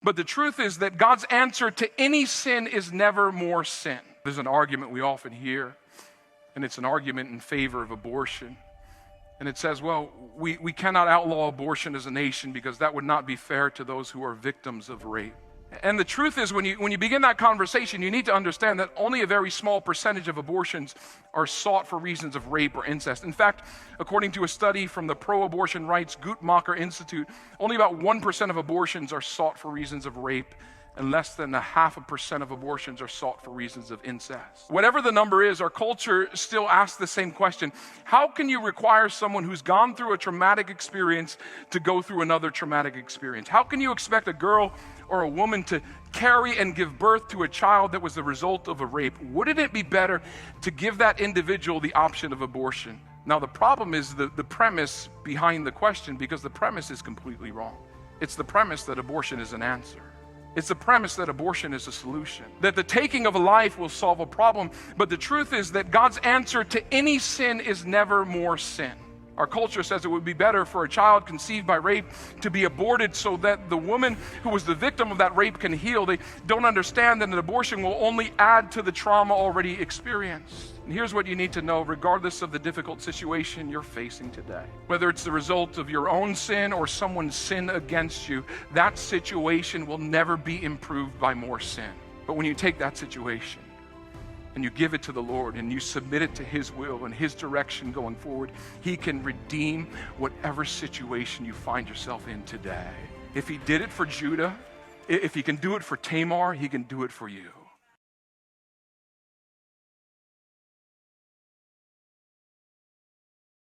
But the truth is that God's answer to any sin is never more sin. There's an argument we often hear, and it's an argument in favor of abortion. And it says, well, we cannot outlaw abortion as a nation because that would not be fair to those who are victims of rape. And the truth is, when you begin that conversation, you need to understand that only a very small percentage of abortions are sought for reasons of rape or incest. In fact, according to a study from the Pro-Abortion Rights Guttmacher Institute, only about 1% of abortions are sought for reasons of rape, and less than 0.5% of abortions are sought for reasons of incest. Whatever the number is, our culture still asks the same question. How can you require someone who's gone through a traumatic experience to go through another traumatic experience? How can you expect a girl or a woman to carry and give birth to a child that was the result of a rape? Wouldn't it be better to give that individual the option of abortion? Now, the problem is the premise behind the question, because the premise is completely wrong. It's the premise that abortion is an answer. It's the premise that abortion is a solution, that the taking of a life will solve a problem. But the truth is that God's answer to any sin is never more sin. Our culture says it would be better for a child conceived by rape to be aborted so that the woman who was the victim of that rape can heal. They don't understand that an abortion will only add to the trauma already experienced. And here's what you need to know, regardless of the difficult situation you're facing today. Whether it's the result of your own sin or someone's sin against you, that situation will never be improved by more sin. But when you take that situation and you give it to the Lord and you submit it to His will and His direction going forward, He can redeem whatever situation you find yourself in today. If He did it for Judah, if He can do it for Tamar, He can do it for you.